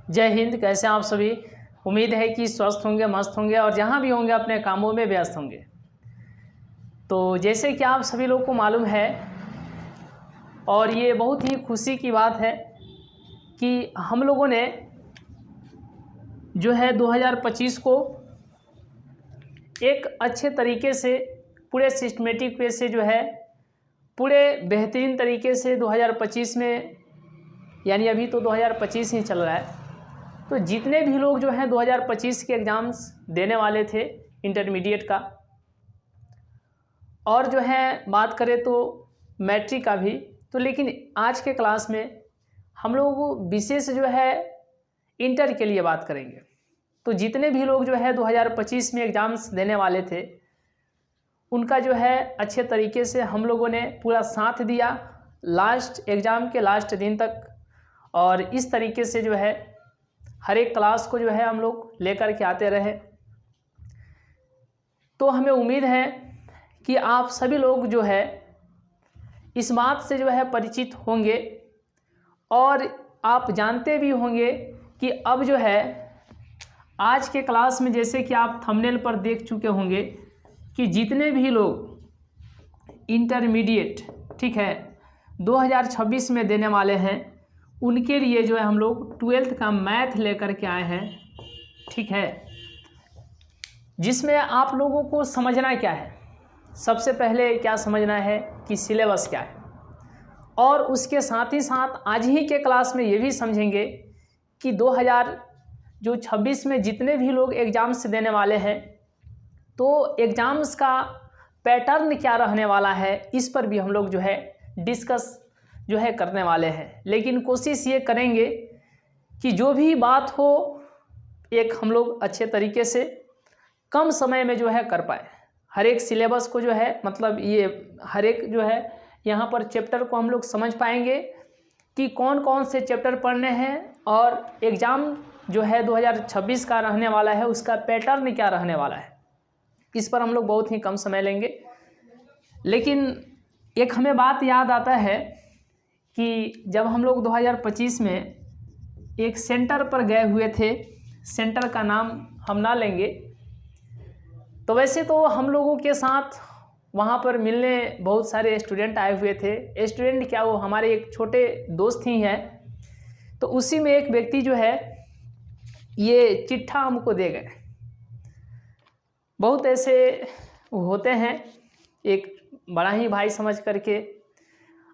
जय हिंद। कैसे हैं आप सभी? उम्मीद है कि स्वस्थ होंगे, मस्त होंगे और जहाँ भी होंगे अपने कामों में व्यस्त होंगे। तो जैसे कि आप सभी लोगों को मालूम है और ये बहुत ही खुशी की बात है कि हम लोगों ने जो है 2025 को एक अच्छे तरीके से पूरे सिस्टमेटिक वे से जो है पूरे बेहतरीन तरीके से 2025 में, यानी अभी तो 2025 ही चल रहा है, तो जितने भी लोग जो हैं 2025 के एग्ज़ाम्स देने वाले थे इंटरमीडिएट का, और जो है बात करें तो मैट्रिक का भी, तो लेकिन आज के क्लास में हम लोग विशेष जो है इंटर के लिए बात करेंगे। तो जितने भी लोग जो है 2025 में एग्ज़ाम्स देने वाले थे उनका जो है अच्छे तरीके से हम लोगों ने पूरा साथ दिया लास्ट एग्ज़ाम के लास्ट दिन तक, और इस तरीके से जो है हर एक क्लास को जो है हम लोग लेकर के आते रहे। तो हमें उम्मीद है कि आप सभी लोग जो है इस बात से जो है परिचित होंगे और आप जानते भी होंगे कि अब जो है आज के क्लास में, जैसे कि आप थंबनेल पर देख चुके होंगे कि जितने भी लोग इंटरमीडिएट ठीक है 2026 में देने वाले हैं उनके लिए जो है हम लोग 12th का मैथ लेकर के आए हैं, ठीक है, जिसमें आप लोगों को समझना क्या है। सबसे पहले क्या समझना है कि सिलेबस क्या है, और उसके साथ ही साथ आज ही के क्लास में ये भी समझेंगे कि 2026 में जितने भी लोग एग्ज़ाम्स देने वाले हैं तो एग्ज़ाम्स का पैटर्न क्या रहने वाला है, इस पर भी हम लोग जो है डिस्कस जो है करने वाले हैं। लेकिन कोशिश ये करेंगे कि जो भी बात हो एक हम लोग अच्छे तरीके से कम समय में जो है कर पाए। हर एक सिलेबस को जो है मतलब ये हर एक जो है यहाँ पर चैप्टर को हम लोग समझ पाएंगे कि कौन कौन से चैप्टर पढ़ने हैं, और एग्ज़ाम जो है 2026 का रहने वाला है उसका पैटर्न क्या रहने वाला है, इस पर हम लोग बहुत ही कम समय लेंगे। लेकिन एक हमें बात याद आता है कि जब हम लोग 2025 में एक सेंटर पर गए हुए थे, सेंटर का नाम हम ना लेंगे, तो वैसे तो हम लोगों के साथ वहाँ पर मिलने बहुत सारे स्टूडेंट आए हुए थे। स्टूडेंट क्या, वो हमारे एक छोटे दोस्त ही हैं। तो उसी में एक व्यक्ति जो है ये चिट्ठा हमको दे गए। बहुत ऐसे होते हैं, एक बड़ा ही भाई समझ करके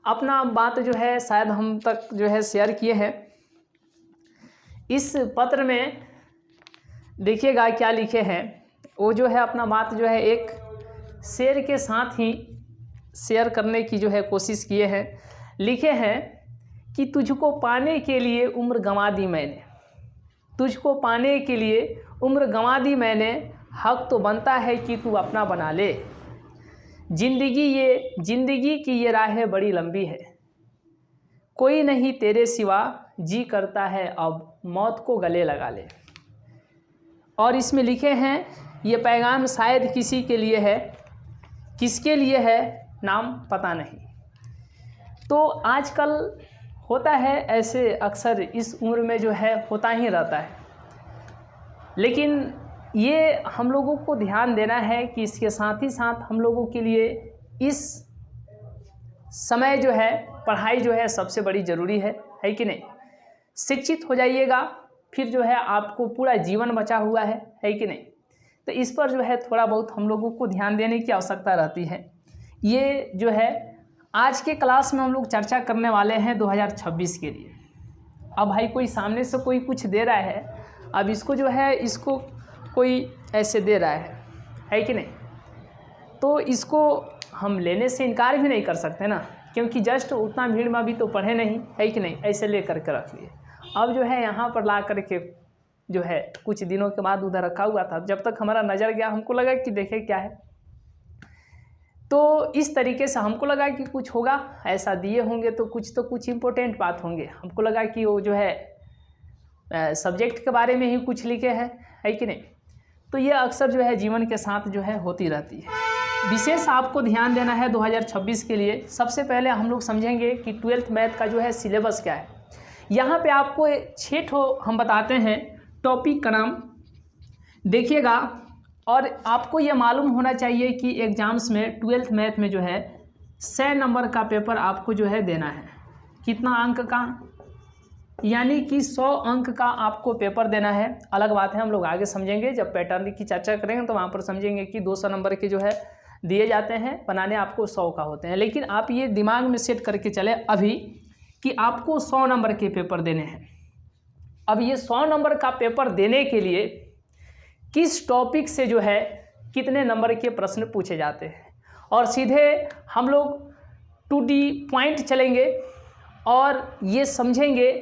अपना बात जो है शायद हम तक जो है शेयर किए हैं। इस पत्र में देखिएगा क्या लिखे हैं। वो जो है अपना बात जो है एक शेर के साथ ही शेयर करने की जो है कोशिश किए हैं। लिखे हैं कि तुझको पाने के लिए उम्र गंवा दी मैंने, तुझको पाने के लिए उम्र गंवा दी मैंने, हक तो बनता है कि तू अपना बना ले। जिंदगी की ये राहें बड़ी लंबी है, कोई नहीं तेरे सिवा, जी करता है अब मौत को गले लगा ले। और इसमें लिखे हैं ये पैगाम शायद किसी के लिए है, किसके लिए है नाम पता नहीं। तो आजकल होता है ऐसे, अक्सर इस उम्र में जो है होता ही रहता है। लेकिन ये हम लोगों को ध्यान देना है कि इसके साथ ही साथ हम लोगों के लिए इस समय जो है पढ़ाई जो है सबसे बड़ी ज़रूरी है कि नहीं। शिक्षित हो जाइएगा फिर जो है आपको पूरा जीवन बचा हुआ है कि नहीं। तो इस पर जो है थोड़ा बहुत हम लोगों को ध्यान देने की आवश्यकता रहती है। ये जो है आज के क्लास में हम लोग चर्चा करने वाले हैं 2026 के लिए। अब भाई कोई सामने से कोई कुछ दे रहा है, अब इसको जो है इसको कोई ऐसे दे रहा है कि नहीं, तो इसको हम लेने से इनकार भी नहीं कर सकते ना, क्योंकि जस्ट उतना भीड़ में अभी तो पढ़े नहीं है कि नहीं, ऐसे ले करके रख लिए। अब जो है यहाँ पर ला करके जो है कुछ दिनों के बाद उधर रखा हुआ था, जब तक हमारा नज़र गया हमको लगा कि देखे क्या है, तो इस तरीके से हमको लगा कि कुछ होगा, ऐसा दिए होंगे तो कुछ इम्पोर्टेंट बात होंगे। हमको लगा कि वो जो है सब्जेक्ट के बारे में ही कुछ लिखे है कि नहीं। तो ये अक्सर जो है जीवन के साथ जो है होती रहती है। विशेष आपको ध्यान देना है 2026 के लिए। सबसे पहले हम लोग समझेंगे कि 12th मैथ का जो है सिलेबस क्या है। यहाँ पे आपको 6 ठो हम बताते हैं टॉपिक का नाम देखिएगा। और आपको ये मालूम होना चाहिए कि एग्ज़ाम्स में 12th मैथ में जो है 100 नंबर का पेपर आपको जो है देना है। कितना अंक का? यानी कि 100 अंक का आपको पेपर देना है। अलग बात है, हम लोग आगे समझेंगे, जब पैटर्न की चर्चा करेंगे तो वहाँ पर समझेंगे कि 200 नंबर के जो है दिए जाते हैं, बनाने आपको 100 का होते हैं। लेकिन आप ये दिमाग में सेट करके चले अभी कि आपको 100 नंबर के पेपर देने हैं। अब ये 100 नंबर का पेपर देने के लिए किस टॉपिक से जो है कितने नंबर के प्रश्न पूछे जाते हैं, और सीधे हम लोग 2D पॉइंट चलेंगे और ये समझेंगे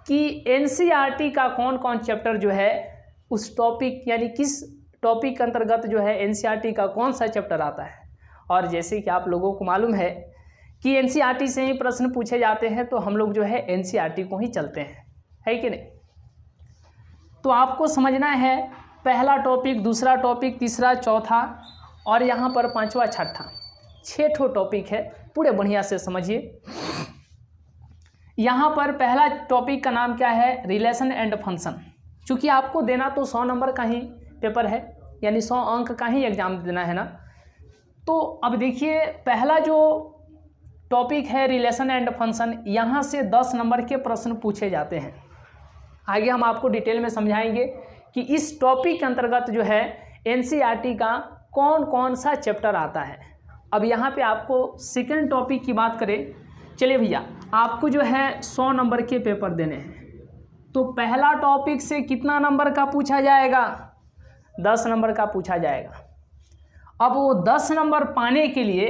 कि NCERT का कौन कौन चैप्टर जो है उस टॉपिक, यानी किस टॉपिक के अंतर्गत जो है NCERT का कौन सा चैप्टर आता है। और जैसे कि आप लोगों को मालूम है कि NCERT से ही प्रश्न पूछे जाते हैं, तो हम लोग जो है NCERT को ही चलते हैं, है कि नहीं। तो आपको समझना है पहला टॉपिक, दूसरा टॉपिक, तीसरा, चौथा और यहाँ पर पांचवा, छठा, 6 ठो टॉपिक है। पूरे बढ़िया से समझिए। यहाँ पर पहला टॉपिक का नाम क्या है? Relation and function. चूँकि आपको देना तो 100 नंबर का ही पेपर है, यानी 100 अंक का ही एग्ज़ाम देना है ना। तो अब देखिए पहला जो टॉपिक है रिलेशन एंड फंक्शन, यहाँ से 10 नंबर के प्रश्न पूछे जाते हैं। आगे हम आपको डिटेल में समझाएंगे कि इस टॉपिक के अंतर्गत जो है NCERT का कौन कौन सा चैप्टर आता है। अब यहाँ पे आपको सेकंड टॉपिक की बात करें, चलिए भैया, आपको जो है 100 नंबर के पेपर देने हैं। तो पहला टॉपिक से कितना नंबर का पूछा जाएगा? 10 नंबर का पूछा जाएगा। अब वो 10 नंबर पाने के लिए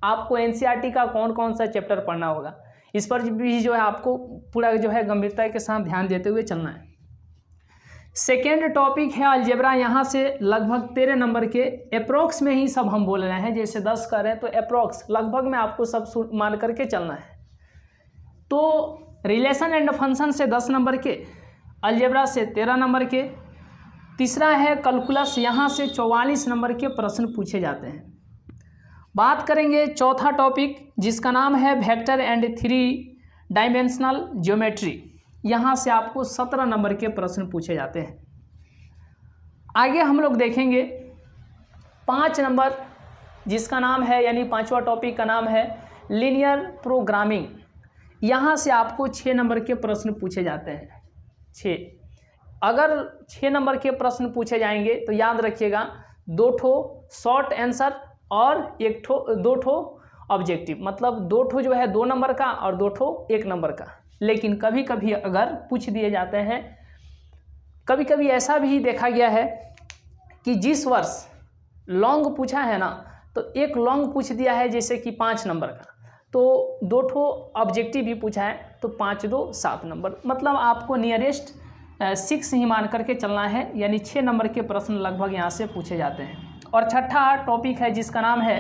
आपको NCERT का कौन कौन सा चैप्टर पढ़ना होगा, इस पर भी जो है आपको पूरा जो है गंभीरता के साथ ध्यान देते हुए चलना है। सेकेंड टॉपिक है अलजेब्रा। यहाँ से लगभग 13 नंबर के अप्रोक्स में ही सब हम बोल रहे हैं, जैसे 10 कर रहे हैं तो अप्रोक्स लगभग में आपको सब मान करके चलना है। तो रिलेशन एंड फंक्शन से 10 नंबर के, अलजेब्रा से 13 नंबर के, तीसरा है कैलकुलस, यहाँ से 44 नंबर के प्रश्न पूछे जाते हैं। बात करेंगे चौथा टॉपिक जिसका नाम है वेक्टर एंड 3 डायमेंशनल ज्योमेट्री, यहाँ से आपको 17 नंबर के प्रश्न पूछे जाते हैं। आगे हम लोग देखेंगे 5 नंबर जिसका नाम है, यानी पांचवा टॉपिक का नाम है लीनियर प्रोग्रामिंग, यहाँ से आपको 6 नंबर के प्रश्न पूछे जाते हैं। 6, अगर 6 नंबर के प्रश्न पूछे जाएंगे तो याद रखिएगा 2 ठो शॉर्ट आंसर और 2 ठो ऑब्जेक्टिव, मतलब 2 ठो जो है 2 नंबर का और 2 ठो 1 नंबर का। लेकिन कभी कभी अगर पूछ दिए जाते हैं, कभी कभी ऐसा भी देखा गया है कि जिस वर्ष लॉन्ग पूछा है ना, तो एक लॉन्ग पूछ दिया है जैसे कि 5 नंबर का, तो 2 ठो ऑब्जेक्टिव भी पूछा है, तो 5 2 7 नंबर, मतलब आपको नियरेस्ट 6 ही मान करके चलना है, यानी 6 नंबर के प्रश्न लगभग यहाँ से पूछे जाते हैं। और छठा टॉपिक है जिसका नाम है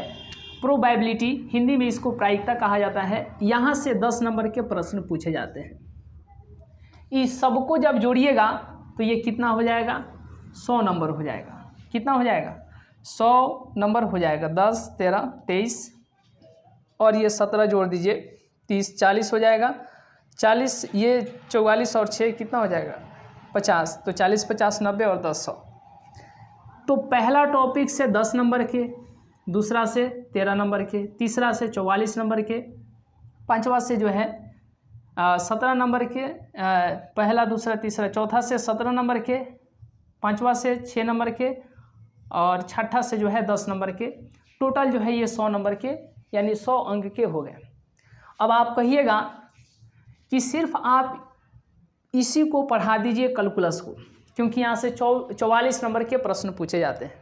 प्रोबेबिलिटी, हिंदी में इसको प्रायिकता कहा जाता है, यहाँ से 10 नंबर के प्रश्न पूछे जाते हैं। इस सबको जब जोड़िएगा तो ये कितना हो जाएगा? 100 नंबर हो जाएगा। कितना हो जाएगा? 100 नंबर हो जाएगा। 10 13 23 और ये 17 जोड़ दीजिए, 30 40 हो जाएगा। 40, ये 44 और 6 कितना हो जाएगा? 50। तो 40 50 90 और 10 100। तो पहला टॉपिक से 10 नंबर के, दूसरा से 13 नंबर के, तीसरा से 44 नंबर के, पांचवा से जो है 17 नंबर के, पहला दूसरा तीसरा, चौथा से 17 नंबर के, पांचवा से 6 नंबर के और छठा से जो है 10 नंबर के। टोटल जो है ये 100 नंबर के, यानी 100 अंक के हो गए। अब आप कहिएगा कि सिर्फ आप इसी को पढ़ा दीजिए कैलकुलस को, क्योंकि यहाँ से 44 नंबर के प्रश्न पूछे जाते हैं,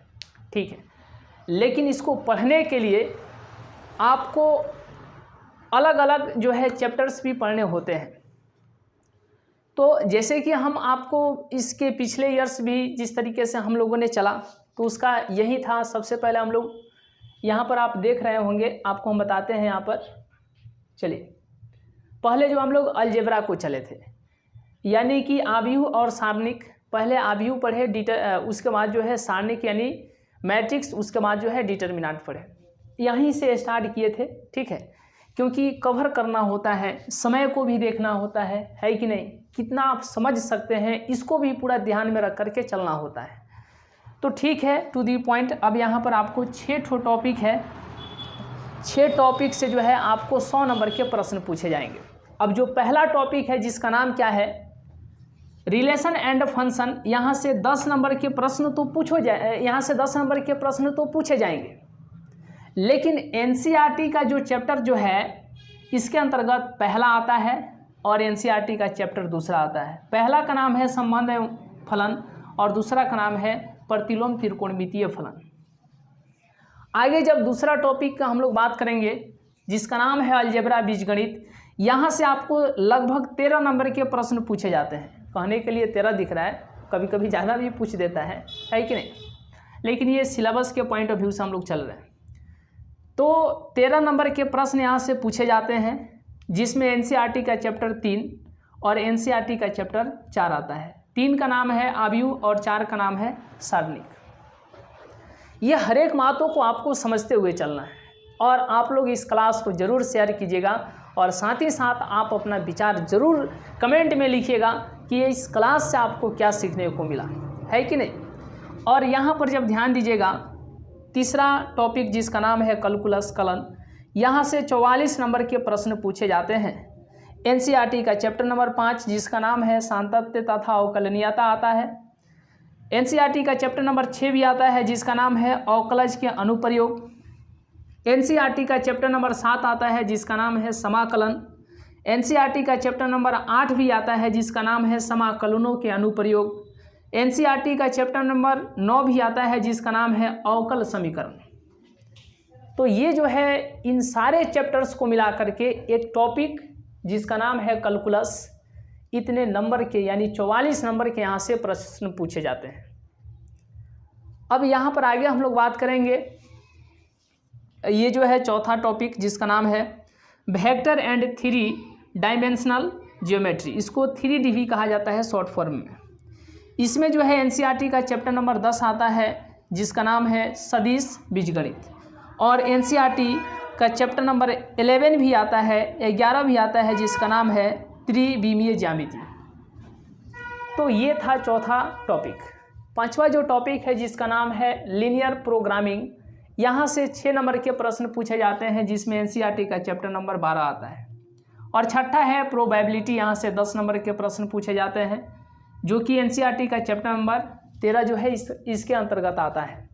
ठीक है। लेकिन इसको पढ़ने के लिए आपको अलग अलग जो है चैप्टर्स भी पढ़ने होते हैं। तो जैसे कि हम आपको इसके पिछले ईयर्स भी जिस तरीके से हम लोगों ने चला, तो उसका यही था। सबसे पहले हम लोग यहाँ पर आप देख रहे होंगे, आपको हम बताते हैं यहाँ पर। चलिए, पहले जो हम लोग अलजेब्रा को चले थे, यानी कि आव्यूह और सारणिक। पहले आव्यूह पढ़े, उसके बाद जो है सारणिक यानी मैट्रिक्स, उसके बाद जो है डिटर्मिनेंट पढ़े। यहीं से स्टार्ट किए थे, ठीक है। क्योंकि कवर करना होता है, समय को भी देखना होता है कि नहीं, कितना आप समझ सकते हैं इसको भी पूरा ध्यान में रख करके चलना होता है। तो ठीक है, टू दी पॉइंट। अब यहाँ पर आपको 6 टॉपिक है, 6 टॉपिक से जो है आपको 100 नंबर के प्रश्न पूछे जाएंगे। अब जो पहला टॉपिक है जिसका नाम क्या है, रिलेशन एंड फंक्शन, यहाँ से 10 नंबर के प्रश्न तो पूछे जाएंगे। लेकिन एनसीईआरटी का जो चैप्टर जो है इसके अंतर्गत पहला आता है और एनसीईआरटी का चैप्टर दूसरा आता है। पहला का नाम है संबंध एवं फलन और दूसरा का नाम है प्रतिलोम त्रिकोणमितीय फलन। आगे जब दूसरा टॉपिक का हम लोग बात करेंगे जिसका नाम है अलजेब्रा बीजगणित, यहाँ से आपको लगभग 13 नंबर के प्रश्न पूछे जाते हैं। कहने के लिए 13 दिख रहा है, कभी कभी ज़्यादा भी पूछ देता है कि नहीं, लेकिन ये सिलेबस के पॉइंट ऑफ व्यू से हम लोग चल रहे हैं। तो 13 नंबर के प्रश्न यहाँ से पूछे जाते हैं, जिसमें एनसीईआरटी का चैप्टर 3 और एनसीईआरटी का चैप्टर 4 आता है। 3 का नाम है आव्यूह और 4 का नाम है सारणिक। ये हर एक बातों को आपको समझते हुए चलना है और आप लोग इस क्लास को ज़रूर शेयर कीजिएगा और साथ ही साथ आप अपना विचार ज़रूर कमेंट में लिखिएगा कि इस क्लास से आपको क्या सीखने को मिला है कि नहीं। और यहाँ पर जब ध्यान दीजिएगा, तीसरा टॉपिक जिसका नाम है कैलकुलस कलन, यहाँ से 44 नंबर के प्रश्न पूछे जाते हैं। एनसीईआरटी का चैप्टर नंबर 5 जिसका नाम है सातत्य तथा अवकलनीयता आता है। एनसीईआरटी का चैप्टर नंबर 6 भी आता है जिसका नाम है अवकलज के अनुप्रयोग। एनसीईआरटी का चैप्टर नंबर 7 आता है जिसका नाम है समाकलन। एनसीईआरटी का चैप्टर नंबर 8 भी आता है जिसका नाम है समाकलनों के अनुप्रयोग। एनसीईआरटी का चैप्टर नंबर 9 भी आता है जिसका नाम है अवकल समीकरण। तो ये जो है इन सारे चैप्टर्स को मिला करके एक टॉपिक जिसका नाम है कैलकुलस, इतने नंबर के यानी 44 नंबर के यहाँ से प्रश्न पूछे जाते हैं। अब यहाँ पर आगे हम लोग बात करेंगे, ये जो है चौथा टॉपिक जिसका नाम है वेक्टर एंड 3 डायमेंशनल ज्योमेट्री, इसको 3D भी कहा जाता है शॉर्ट फॉर्म में। इसमें जो है एनसीईआरटी का चैप्टर नंबर 10 आता है जिसका नाम है सदिश बीजगणित और एनसीईआरटी का चैप्टर नंबर 11 भी आता है, 11 भी आता है जिसका नाम है त्रिविमीय ज्यामिति। तो ये था चौथा टॉपिक। पांचवा जो टॉपिक है जिसका नाम है लीनियर प्रोग्रामिंग, यहाँ से 6 नंबर के प्रश्न पूछे जाते हैं जिसमें एनसीईआरटी का चैप्टर नंबर 12 आता है। और छठा है प्रोबेबिलिटी, यहाँ से 10 नंबर के प्रश्न पूछे जाते हैं जो कि एनसीईआरटी का चैप्टर नंबर 13 जो है इसके अंतर्गत आता है।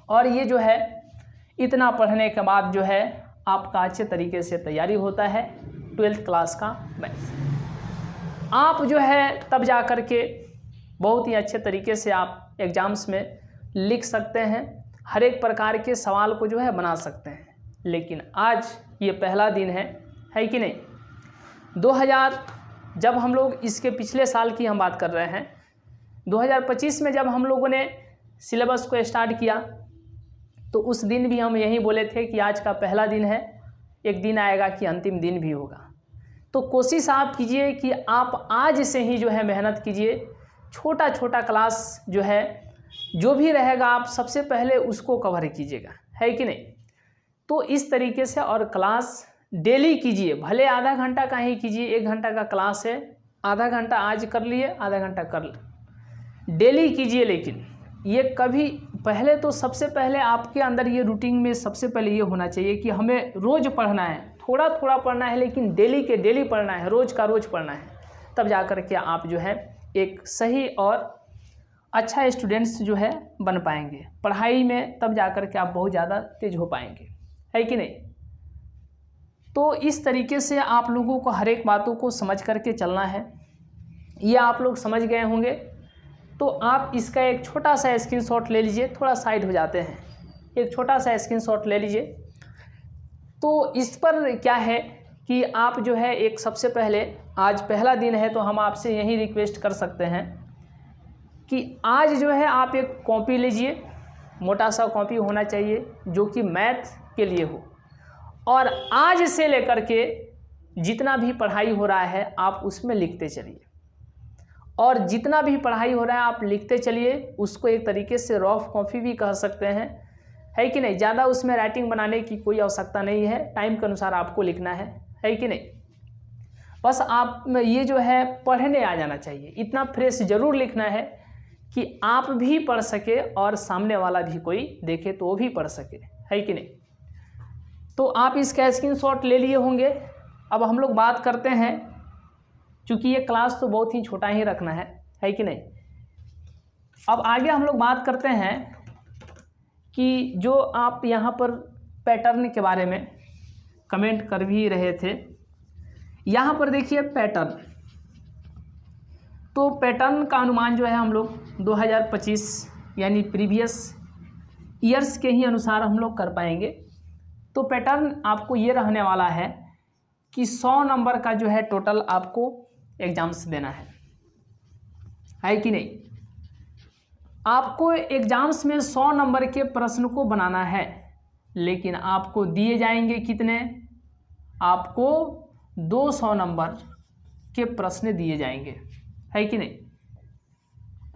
और ये जो है इतना पढ़ने के बाद जो है आपका अच्छे तरीके से तैयारी होता है 12th क्लास का मैथ। आप जो है तब जा कर के बहुत ही अच्छे तरीके से आप एग्ज़ाम्स में लिख सकते हैं, हर एक प्रकार के सवाल को जो है बना सकते हैं। लेकिन आज ये पहला दिन है कि नहीं। 2000 जब हम लोग इसके पिछले साल की हम बात कर रहे हैं, 2025 में जब हम लोगों ने सिलेबस को स्टार्ट किया तो उस दिन भी हम यही बोले थे कि आज का पहला दिन है, एक दिन आएगा कि अंतिम दिन भी होगा। तो कोशिश आप कीजिए कि आप आज से ही जो है मेहनत कीजिए, छोटा छोटा क्लास जो है जो भी रहेगा आप सबसे पहले उसको कवर कीजिएगा, है कि नहीं। तो इस तरीके से और क्लास डेली कीजिए, भले आधा घंटा का ही कीजिए, 1 घंटा का क्लास है, आधा घंटा आज कर लिए, आधा घंटा कर डेली कीजिए। लेकिन ये कभी पहले तो सबसे पहले आपके अंदर ये रूटीन में सबसे पहले ये होना चाहिए कि हमें रोज़ पढ़ना है, थोड़ा थोड़ा पढ़ना है लेकिन डेली के डेली पढ़ना है, रोज़ का रोज़ पढ़ना है। तब जा कर के आप जो है एक सही और अच्छा स्टूडेंट्स जो है बन पाएंगे पढ़ाई में, तब जा कर के आप बहुत ज़्यादा तेज हो पाएंगे, है कि नहीं। तो इस तरीके से आप लोगों को हर एक बातों को समझ करके चलना है। ये आप लोग समझ गए होंगे तो आप इसका एक छोटा सा स्क्रीनशॉट ले लीजिए, थोड़ा साइड हो जाते हैं, एक छोटा सा स्क्रीनशॉट ले लीजिए। तो इस पर क्या है कि आप जो है एक सबसे पहले आज पहला दिन है तो हम आपसे यही रिक्वेस्ट कर सकते हैं कि आज जो है आप एक कॉपी लीजिए, मोटा सा कॉपी होना चाहिए जो कि मैथ के लिए हो, और आज से लेकर के जितना भी पढ़ाई हो रहा है आप उसमें लिखते चलिए, और जितना भी पढ़ाई हो रहा है आप लिखते चलिए। उसको एक तरीके से रफ कॉपी भी कह सकते हैं, है कि नहीं। ज़्यादा उसमें राइटिंग बनाने की कोई आवश्यकता नहीं है, टाइम के अनुसार आपको लिखना है कि नहीं। बस आप ये जो है पढ़ने आ जाना चाहिए, इतना फ्रेश ज़रूर लिखना है कि आप भी पढ़ सके और सामने वाला भी कोई देखे तो वो भी पढ़ सके, है कि नहीं। तो आप इसका स्क्रीनशॉट ले लिए होंगे। अब हम लोग बात करते हैं, चूँकि ये क्लास तो बहुत ही छोटा ही रखना है कि नहीं। अब आगे हम लोग बात करते हैं कि जो आप यहाँ पर पैटर्न के बारे में कमेंट कर भी रहे थे, यहाँ पर देखिए पैटर्न। तो पैटर्न का अनुमान जो है हम लोग 2025 यानी प्रीवियस ईयर्स के ही अनुसार हम लोग कर पाएंगे। तो पैटर्न आपको ये रहने वाला है कि 100 नंबर का जो है टोटल आपको एग्ज़ाम्स देना है कि नहीं। आपको एग्ज़ाम्स में 100 नंबर के प्रश्न को बनाना है, लेकिन आपको दिए जाएंगे कितने, आपको 200 नंबर के प्रश्न दिए जाएंगे, है कि नहीं।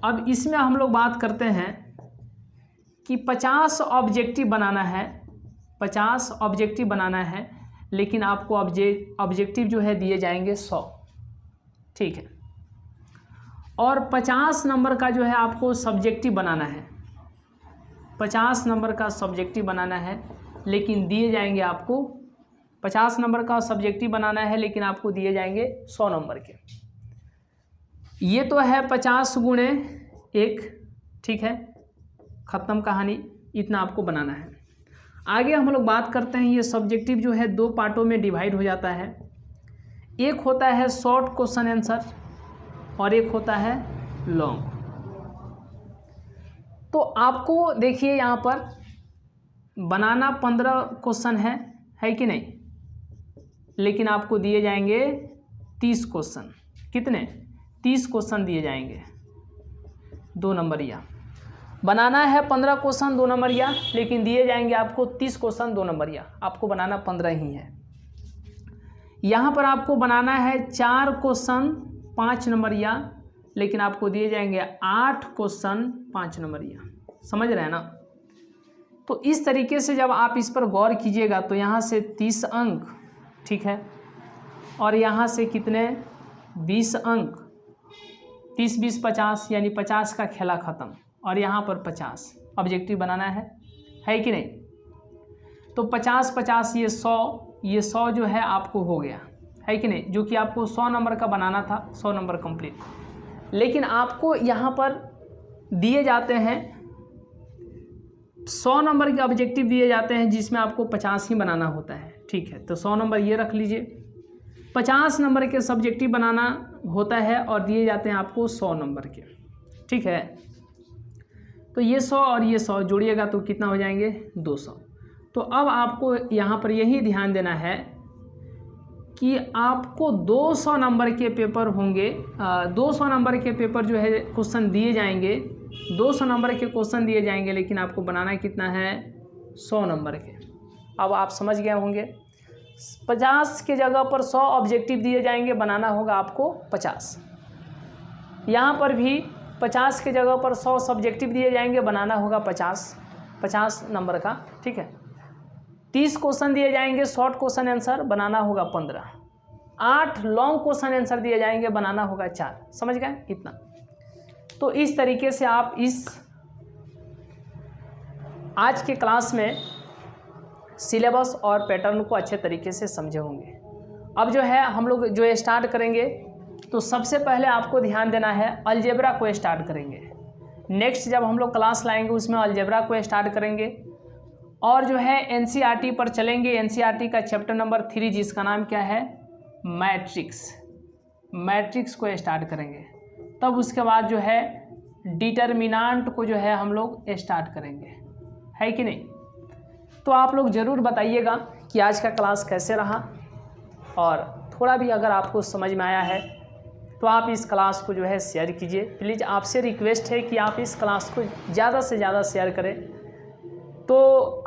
अब इसमें हम लोग बात करते हैं कि 50 ऑब्जेक्टिव बनाना है, 50 ऑब्जेक्टिव बनाना है, लेकिन आपको ऑब्जेक्टिव जो है दिए जाएंगे 100, ठीक है। और 50 नंबर का जो है आपको सब्जेक्टिव बनाना है, 50 नंबर का सब्जेक्टिव बनाना है, लेकिन दिए जाएंगे आपको 50 नंबर का सब्जेक्टिव बनाना है, लेकिन आपको दिए जाएंगे 100 नंबर के। ये तो है 50 गुणे 1, ठीक है, ख़त्म कहानी, इतना आपको बनाना है। आगे हम लोग बात करते हैं, ये सब्जेक्टिव जो है 2 पार्टों में डिवाइड हो जाता है। एक होता है शॉर्ट क्वेश्चन आंसर और एक होता है लॉन्ग। तो आपको देखिए यहाँ पर बनाना 15 क्वेश्चन है कि नहीं, लेकिन आपको दिए जाएंगे 30 क्वेश्चन। कितने? 30 क्वेश्चन दिए जाएंगे, 2 नंबरिया। बनाना है 15 क्वेश्चन 2 नंबरिया, लेकिन दिए जाएंगे आपको 30 क्वेश्चन 2 नंबरिया। आपको बनाना 15 ही है। यहाँ पर आपको बनाना है 4 क्वेश्चन 5 नंबरिया, लेकिन आपको दिए जाएंगे 8 क्वेश्चन 5 नंबरिया। समझ रहे हैं ना। तो इस तरीके से जब आप इस पर गौर कीजिएगा तो यहाँ से 30 अंक, ठीक है, और यहाँ से कितने 20 अंक, 30 20 50, यानी 50 का खेला ख़त्म। और यहाँ पर 50 ऑब्जेक्टिव बनाना है कि नहीं। तो 50 50 ये 100 जो है आपको हो गया, है कि नहीं, जो कि आपको 100 नंबर का बनाना था, 100 नंबर कंप्लीट। लेकिन आपको यहाँ पर दिए जाते हैं 100 नंबर के ऑब्जेक्टिव दिए जाते हैं, जिसमें आपको 50 ही बनाना होता है, ठीक है। तो 100 नंबर ये रख लीजिए, 50 नंबर के सब्जेक्टिव बनाना होता है और दिए जाते हैं आपको 100 नंबर के, ठीक है। तो ये 100 और ये 100 जोड़िएगा तो कितना हो जाएंगे 200। तो अब आपको यहाँ पर यही ध्यान देना है कि आपको 200 नंबर के पेपर होंगे, 200 नंबर के पेपर जो है क्वेश्चन दिए जाएंगे, 200 नंबर के क्वेश्चन दिए जाएंगे, लेकिन आपको बनाना कितना है 100 नंबर के। अब आप समझ गए होंगे, 50 के जगह पर 100 ऑब्जेक्टिव दिए जाएंगे, बनाना होगा आपको 50। यहाँ पर भी 50 के जगह पर 100 सब्जेक्टिव दिए जाएंगे, बनाना होगा 50 नंबर का, ठीक है। 30 क्वेश्चन दिए जाएंगे शॉर्ट क्वेश्चन आंसर, बनाना होगा 15। 8 लॉन्ग क्वेश्चन आंसर दिए जाएंगे, बनाना होगा 4। समझ गए इतना। तो इस तरीके से आप इस आज के क्लास में सिलेबस और पैटर्न को अच्छे तरीके से समझे होंगे। अब जो है हम लोग जो स्टार्ट करेंगे, तो सबसे पहले आपको ध्यान देना है अलजेब्रा को स्टार्ट करेंगे। नेक्स्ट जब हम लोग क्लास लाएंगे उसमें अलजेब्रा को स्टार्ट करेंगे, और जो है एनसीईआरटी पर चलेंगे। एनसीईआरटी का चैप्टर नंबर 3 जिसका नाम क्या है मैट्रिक्स को स्टार्ट करेंगे। तब उसके बाद जो है डिटर्मिनेंट को जो है हम लोग स्टार्ट करेंगे, है कि नहीं। तो आप लोग ज़रूर बताइएगा कि आज का क्लास कैसे रहा, और थोड़ा भी अगर आपको समझ में आया है तो आप इस क्लास को जो है शेयर कीजिए। प्लीज़ आपसे रिक्वेस्ट है कि आप इस क्लास को ज़्यादा से ज़्यादा शेयर करें। तो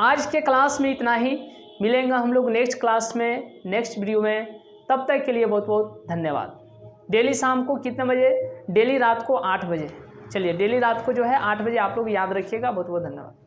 आज के क्लास में इतना ही, मिलेंगे हम लोग नेक्स्ट क्लास में, नेक्स्ट वीडियो में। तब तक के लिए बहुत बहुत धन्यवाद। डेली शाम को कितने बजे? डेली रात को 8 बजे। चलिए डेली रात को जो है 8 बजे आप लोग याद रखिएगा। बहुत बहुत धन्यवाद।